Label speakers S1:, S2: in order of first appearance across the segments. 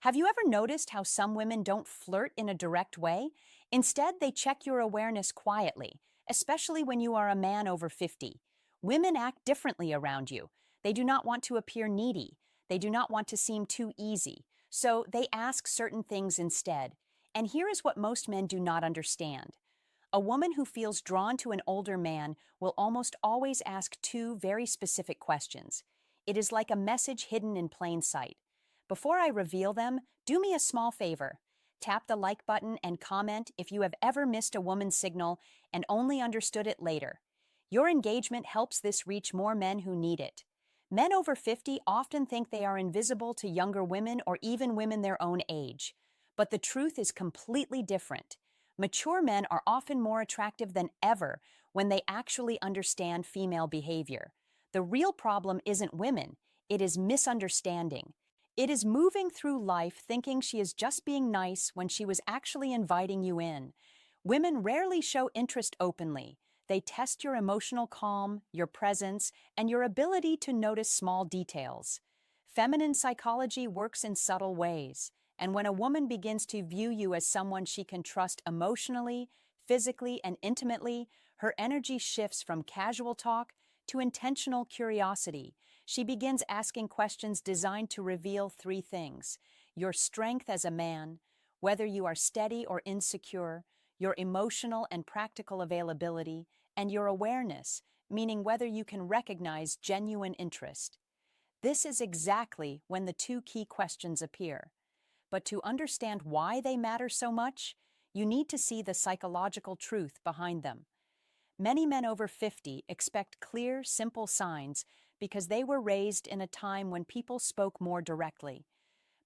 S1: Have you ever noticed how some women don't flirt in a direct way? Instead, they check your awareness quietly, especially when you are a man over 50. Women act differently around you. They do not want to appear needy. They do not want to seem too easy. So they ask certain things instead. And here is what most men do not understand. A woman who feels drawn to an older man will almost always ask two very specific questions. It is like a message hidden in plain sight. Before I reveal them, do me a small favor. Tap the like button and comment if you have ever missed a woman's signal and only understood it later. Your engagement helps this reach more men who need it. Men over 50 often think they are invisible to younger women or even women their own age. But the truth is completely different. Mature men are often more attractive than ever when they actually understand female behavior. The real problem isn't women, it is misunderstanding. It is moving through life thinking she is just being nice when she was actually inviting you in. Women rarely show interest openly. They test your emotional calm, your presence, and your ability to notice small details. Feminine psychology works in subtle ways, and when a woman begins to view you as someone she can trust emotionally, physically, and intimately, her energy shifts from casual talk to intentional curiosity. She begins asking questions designed to reveal three things: your strength as a man, whether you are steady or insecure, your emotional and practical availability, and your awareness, meaning whether you can recognize genuine interest. This is exactly when the two key questions appear. But to understand why they matter so much, you need to see the psychological truth behind them. Many men over 50 expect clear, simple signs because they were raised in a time when people spoke more directly.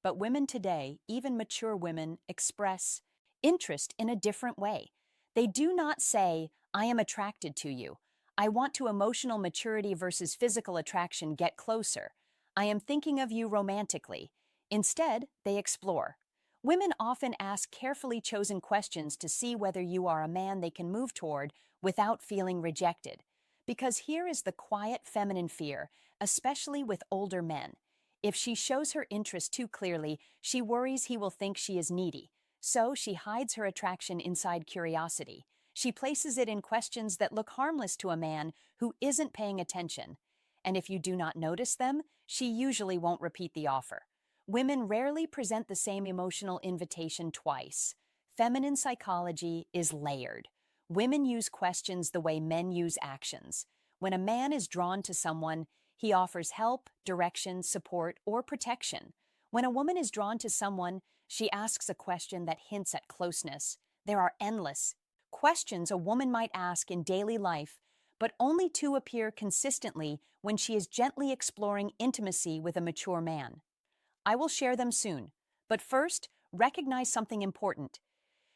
S1: But women today, even mature women, express interest in a different way. They do not say, "I am attracted to you. I want to emotional maturity versus physical attraction get closer. I am thinking of you romantically." Instead, they explore. Women often ask carefully chosen questions to see whether you are a man they can move toward without feeling rejected. Because here is the quiet feminine fear, especially with older men. If she shows her interest too clearly, she worries he will think she is needy. So she hides her attraction inside curiosity. She places it in questions that look harmless to a man who isn't paying attention. And if you do not notice them, she usually won't repeat the offer. Women rarely present the same emotional invitation twice. Feminine psychology is layered. Women use questions the way men use actions. When a man is drawn to someone, he offers help, direction, support, or protection. When a woman is drawn to someone, she asks a question that hints at closeness. There are endless questions a woman might ask in daily life, but only two appear consistently when she is gently exploring intimacy with a mature man. I will share them soon, but first, recognize something important.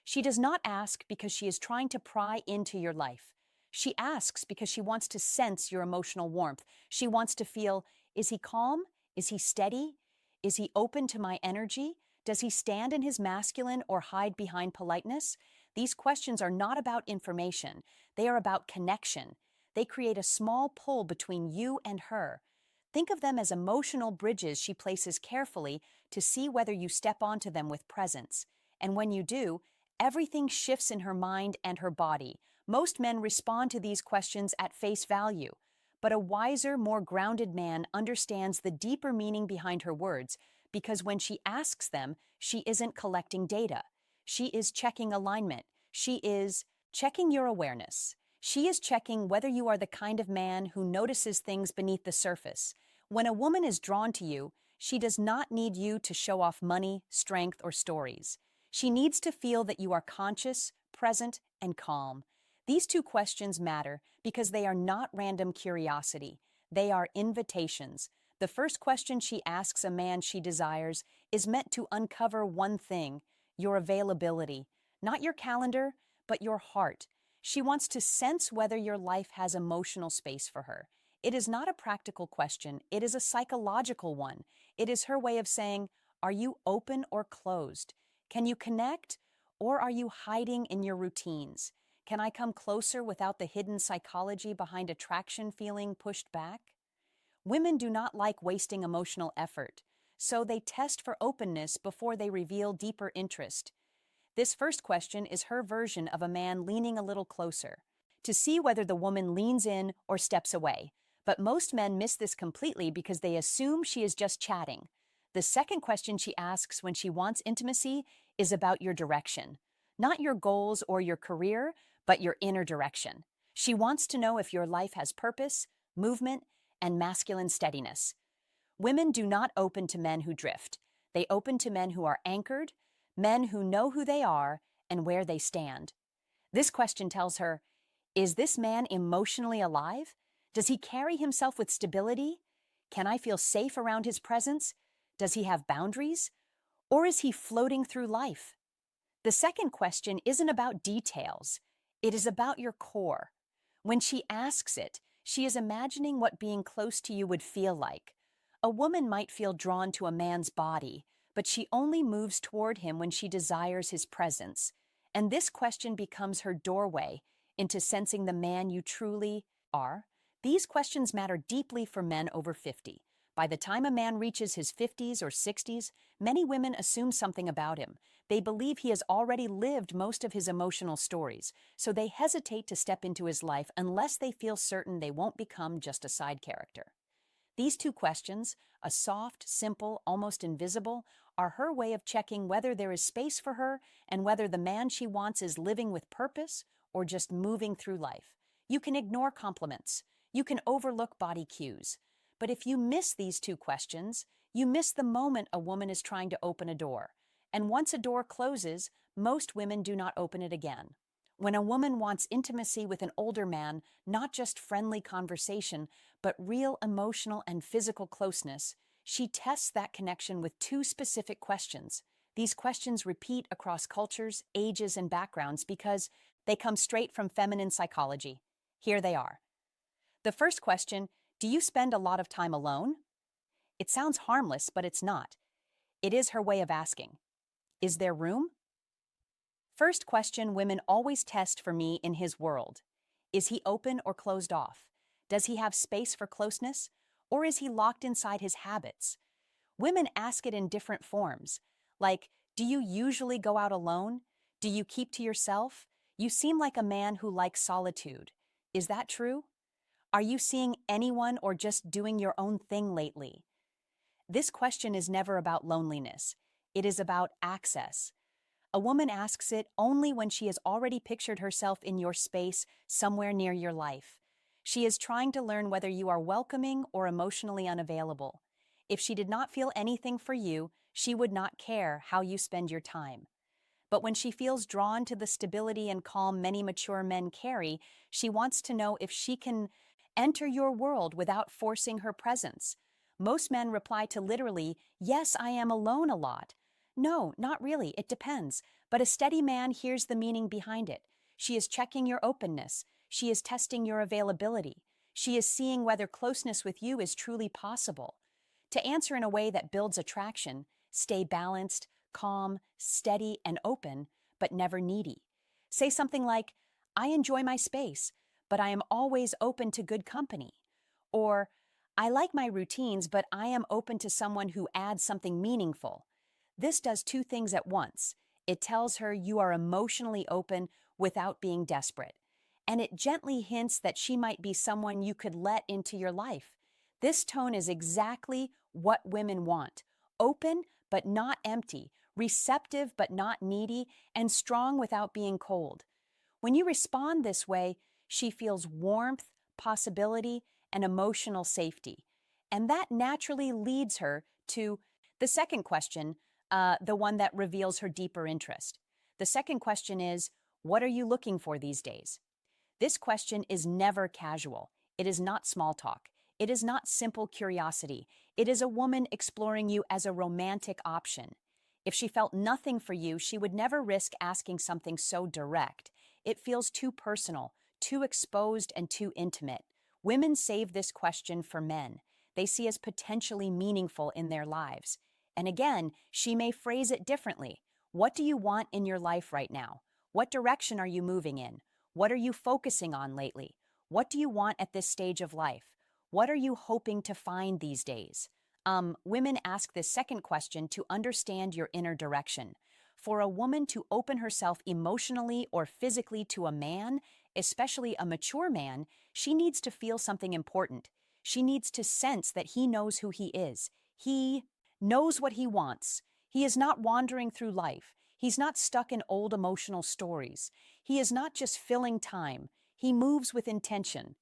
S1: She does not ask because she is trying to pry into your life. She asks because she wants to sense your emotional warmth. She wants to feel, is he calm? Is he steady? Is he open to my energy? Does he stand in his masculine or hide behind politeness? These questions are not about information. They are about connection. They create a small pull between you and her. Think of them as emotional bridges she places carefully to see whether you step onto them with presence. And when you do, everything shifts in her mind and her body. Most men respond to these questions at face value, but a wiser, more grounded man understands the deeper meaning behind her words because when she asks them, she isn't collecting data. She is checking alignment. She is checking your awareness. She is checking whether you are the kind of man who notices things beneath the surface. When a woman is drawn to you, she does not need you to show off money, strength, or stories. She needs to feel that you are conscious, present, and calm. These two questions matter because they are not random curiosity. They are invitations. The first question she asks a man she desires is meant to uncover one thing: your availability. Not your calendar, but your heart. She wants to sense whether your life has emotional space for her. It is not a practical question, it is a psychological one. It is her way of saying, are you open or closed? Can you connect, or are you hiding in your routines? Can I come closer without the hidden psychology behind attraction feeling pushed back? Women do not like wasting emotional effort, so they test for openness before they reveal deeper interest. This first question is her version of a man leaning a little closer, to see whether the woman leans in or steps away. But most men miss this completely because they assume she is just chatting. The second question she asks when she wants intimacy is about your direction. Not your goals or your career, but your inner direction. She wants to know if your life has purpose, movement, and masculine steadiness. Women do not open to men who drift. They open to men who are anchored, men who know who they are and where they stand. This question tells her, is this man emotionally alive? Does he carry himself with stability? Can I feel safe around his presence? Does he have boundaries? Or is he floating through life? The second question isn't about details. It is about your core. When she asks it, she is imagining what being close to you would feel like. A woman might feel drawn to a man's body, but she only moves toward him when she desires his presence. And this question becomes her doorway into sensing the man you truly are. These questions matter deeply for men over 50. By the time a man reaches his 50s or 60s, many women assume something about him. They believe he has already lived most of his emotional stories, so they hesitate to step into his life unless they feel certain they won't become just a side character. These two questions, a soft, simple, almost invisible, are her way of checking whether there is space for her and whether the man she wants is living with purpose or just moving through life. You can ignore compliments. You can overlook body cues. But if you miss these two questions, you miss the moment a woman is trying to open a door. And once a door closes, most women do not open it again. When a woman wants intimacy with an older man, not just friendly conversation, but real emotional and physical closeness, she tests that connection with two specific questions. These questions repeat across cultures, ages, and backgrounds because they come straight from feminine psychology. Here they are. The first question, do you spend a lot of time alone? It sounds harmless, but it's not. It is her way of asking, is there room? First question women always test for me in his world. Is he open or closed off? Does he have space for closeness? Or is he locked inside his habits? Women ask it in different forms, like, do you usually go out alone? Do you keep to yourself? You seem like a man who likes solitude. Is that true? Are you seeing anyone or just doing your own thing lately? This question is never about loneliness. It is about access. A woman asks it only when she has already pictured herself in your space somewhere near your life. She is trying to learn whether you are welcoming or emotionally unavailable. If she did not feel anything for you, she would not care how you spend your time. But when she feels drawn to the stability and calm many mature men carry, she wants to know if she can enter your world without forcing her presence. Most men reply to literally, yes, I am alone a lot. No, not really, it depends. But a steady man hears the meaning behind it. She is checking your openness. She is testing your availability. She is seeing whether closeness with you is truly possible. To answer in a way that builds attraction, stay balanced, calm, steady, and open, but never needy. Say something like, I enjoy my space, but I am always open to good company. Or, I like my routines, but I am open to someone who adds something meaningful. This does two things at once. It tells her you are emotionally open without being desperate. And it gently hints that she might be someone you could let into your life. This tone is exactly what women want. Open, but not empty. Receptive, but not needy. And strong without being cold. When you respond this way, she feels warmth, possibility, and emotional safety. And that naturally leads her to the second question, the one that reveals her deeper interest. The second question is, what are you looking for these days? This question is never casual. It is not small talk. It is not simple curiosity. It is a woman exploring you as a romantic option. If she felt nothing for you, she would never risk asking something so direct. It feels too personal, too exposed, and too intimate. Women save this question for men. They see as potentially meaningful in their lives. And again, she may phrase it differently. What do you want in your life right now? What direction are you moving in? What are you focusing on lately? What do you want at this stage of life? What are you hoping to find these days? Women ask this second question to understand your inner direction. For a woman to open herself emotionally or physically to a man, especially a mature man, she needs to feel something important. She needs to sense that he knows who he is. He knows what he wants. He is not wandering through life. He's not stuck in old emotional stories. He is not just filling time. He moves with intention.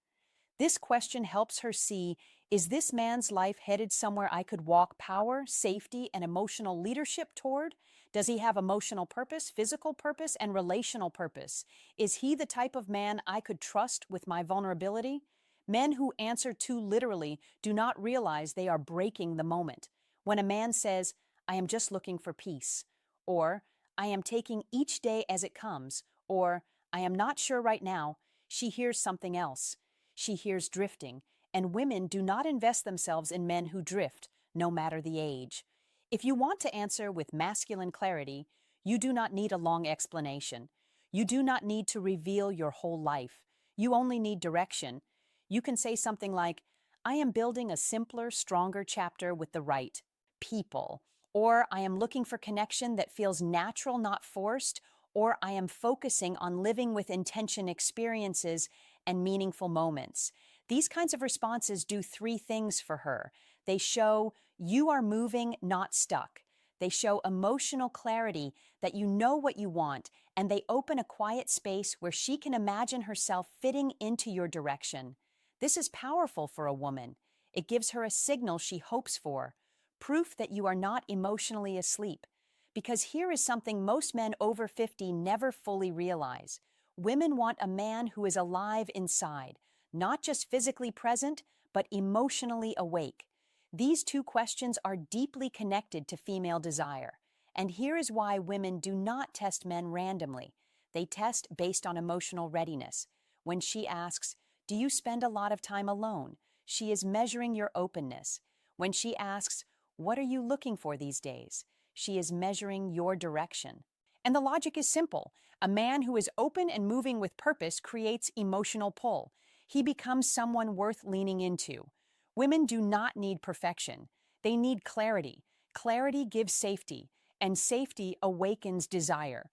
S1: This question helps her see, is this man's life headed somewhere I could walk power, safety, and emotional leadership toward? Does he have emotional purpose, physical purpose, and relational purpose? Is he the type of man I could trust with my vulnerability? Men who answer too literally do not realize they are breaking the moment. When a man says, I am just looking for peace, or I am taking each day as it comes, or I am not sure right now, she hears something else. She hears drifting, and women do not invest themselves in men who drift, no matter the age. If you want to answer with masculine clarity, you do not need a long explanation. You do not need to reveal your whole life. You only need direction. You can say something like, I am building a simpler, stronger chapter with the right people, or I am looking for connection that feels natural, not forced, or I am focusing on living with intention experiences and meaningful moments. These kinds of responses do three things for her. They show you are moving, not stuck. They show emotional clarity that you know what you want, and they open a quiet space where she can imagine herself fitting into your direction. This is powerful for a woman. It gives her a signal she hopes for, proof that you are not emotionally asleep. Because here is something most men over 50 never fully realize. Women want a man who is alive inside, not just physically present, but emotionally awake. These two questions are deeply connected to female desire. And here is why women do not test men randomly. They test based on emotional readiness. When she asks, do you spend a lot of time alone? She is measuring your openness. When she asks, what are you looking for these days? She is measuring your direction. And the logic is simple. A man who is open and moving with purpose creates emotional pull. He becomes someone worth leaning into. Women do not need perfection. They need clarity. Clarity gives safety, and safety awakens desire.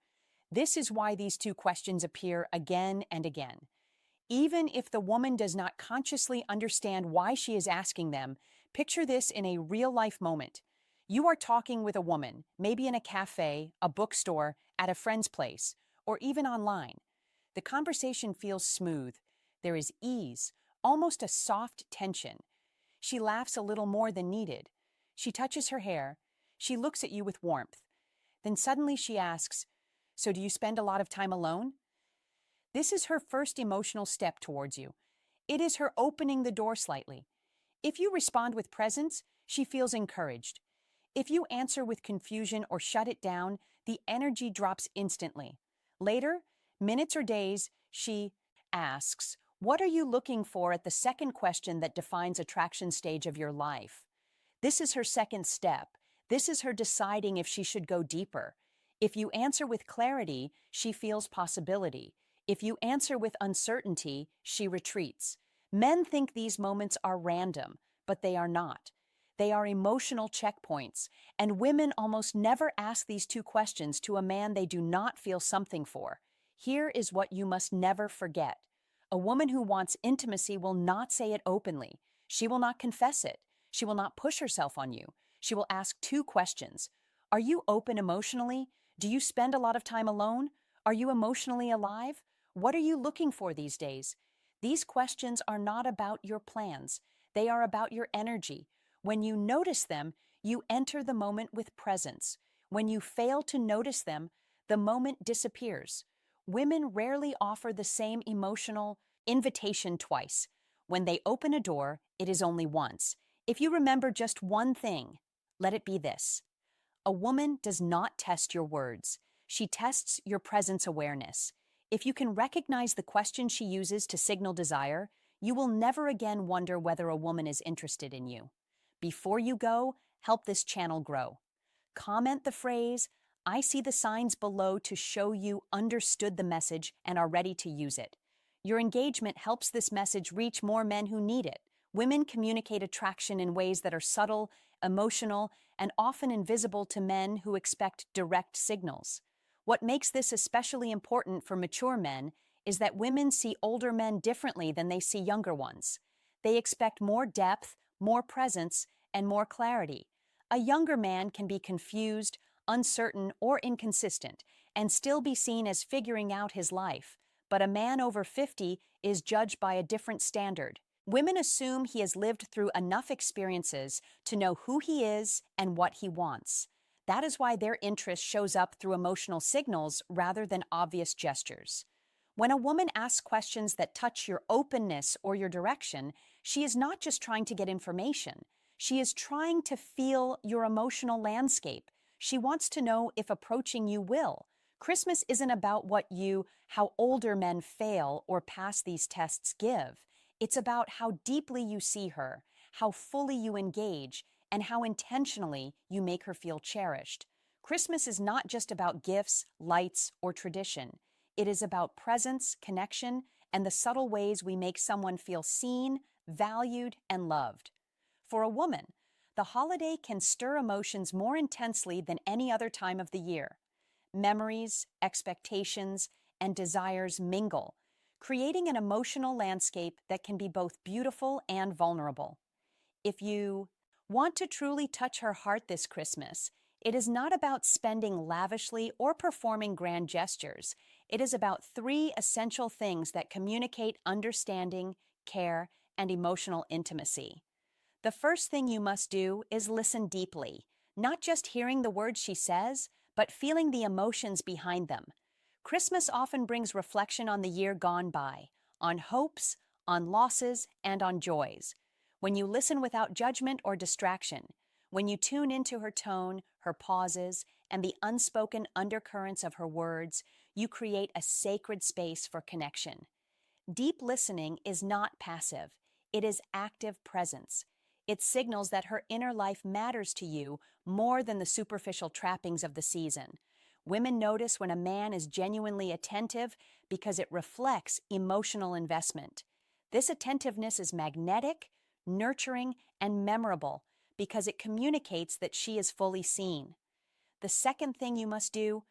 S1: This is why these two questions appear again and again. Even if the woman does not consciously understand why she is asking them, picture this in a real-life moment. You are talking with a woman, maybe in a cafe, a bookstore, at a friend's place, or even online. The conversation feels smooth. There is ease, almost a soft tension. She laughs a little more than needed. She touches her hair. She looks at you with warmth. Then suddenly she asks, so do you spend a lot of time alone? This is her first emotional step towards you. It is her opening the door slightly. If you respond with presence, she feels encouraged. If you answer with confusion or shut it down, the energy drops instantly. Later, minutes or days, she asks, what are you looking for at the second question that defines attraction stage of your life? This is her second step. This is her deciding if she should go deeper. If you answer with clarity, she feels possibility. If you answer with uncertainty, she retreats. Men think these moments are random, but they are not. They are emotional checkpoints, and women almost never ask these two questions to a man they do not feel something for. Here is what you must never forget. A woman who wants intimacy will not say it openly. She will not confess it. She will not push herself on you. She will ask two questions. Are you open emotionally? Do you spend a lot of time alone? Are you emotionally alive? What are you looking for these days? These questions are not about your plans. They are about your energy. When you notice them, you enter the moment with presence. When you fail to notice them, the moment disappears. Women rarely offer the same emotional invitation twice. When they open a door, it is only once. If you remember just one thing, let it be this. A woman does not test your words. She tests your presence awareness. If you can recognize the question she uses to signal desire, you will never again wonder whether a woman is interested in you. Before you go, help this channel grow. Comment the phrase, I see the signs below to show you understood the message and are ready to use it. Your engagement helps this message reach more men who need it. Women communicate attraction in ways that are subtle emotional, and often invisible to men who expect direct signals. What makes this especially important for mature men is that women see older men differently than they see younger ones. They expect more depth, more presence, and more clarity. A younger man can be confused, uncertain, or inconsistent, and still be seen as figuring out his life. But a man over 50 is judged by a different standard. Women assume he has lived through enough experiences to know who he is and what he wants. That is why their interest shows up through emotional signals rather than obvious gestures. When a woman asks questions that touch your openness or your direction, she is not just trying to get information. She is trying to feel your emotional landscape. She wants to know if approaching you will. Christmas isn't about how older men fail or pass these tests give. It's about how deeply you see her, how fully you engage, and how intentionally you make her feel cherished. Christmas is not just about gifts, lights, or tradition. It is about presence, connection, and the subtle ways we make someone feel seen, valued, and loved. For a woman, the holiday can stir emotions more intensely than any other time of the year. Memories, expectations, and desires mingle, creating an emotional landscape that can be both beautiful and vulnerable. If you want to truly touch her heart this Christmas, it is not about spending lavishly or performing grand gestures. It is about three essential things that communicate understanding, care, and emotional intimacy. The first thing you must do is listen deeply, not just hearing the words she says, but feeling the emotions behind them. Christmas often brings reflection on the year gone by, on hopes, on losses, and on joys. When you listen without judgment or distraction, when you tune into her tone, her pauses, and the unspoken undercurrents of her words, you create a sacred space for connection. Deep listening is not passive, it is active presence. It signals that her inner life matters to you more than the superficial trappings of the season. Women notice when a man is genuinely attentive because it reflects emotional investment. This attentiveness is magnetic, nurturing, and memorable because it communicates that she is fully seen. The second thing you must do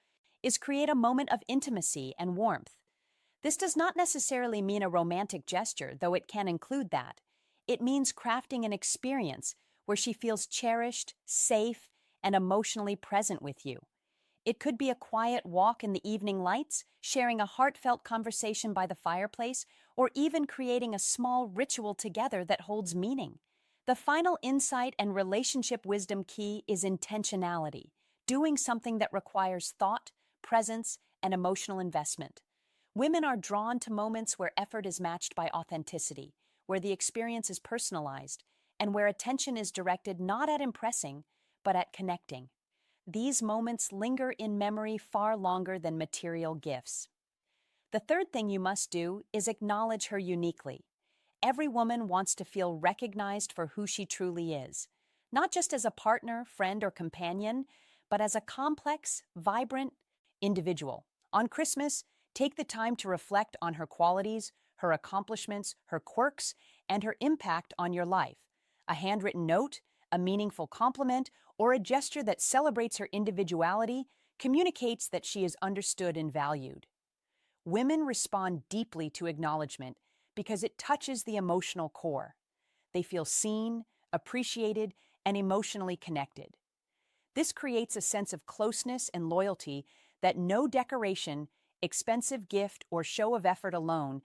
S1: is create a moment of intimacy and warmth. This does not necessarily mean a romantic gesture, though it can include that. It means crafting an experience where she feels cherished, safe, and emotionally present with you. It could be a quiet walk in the evening lights, sharing a heartfelt conversation by the fireplace, or even creating a small ritual together that holds meaning. The final insight and relationship wisdom key is intentionality, doing something that requires thought, presence, and emotional investment. Women are drawn to moments where effort is matched by authenticity, where the experience is personalized, and where attention is directed not at impressing, but at connecting. These moments linger in memory far longer than material gifts. The third thing you must do is acknowledge her uniquely. Every woman wants to feel recognized for who she truly is, not just as a partner, friend, or companion, but as a complex, vibrant individual. On Christmas, take the time to reflect on her qualities, her accomplishments, her quirks, and her impact on your life. A handwritten note, a meaningful compliment, or a gesture that celebrates her individuality communicates that she is understood and valued. Women respond deeply to acknowledgement because it touches the emotional core. They feel seen, appreciated, and emotionally connected. This creates a sense of closeness and loyalty that no decoration, expensive gift, or show of effort alone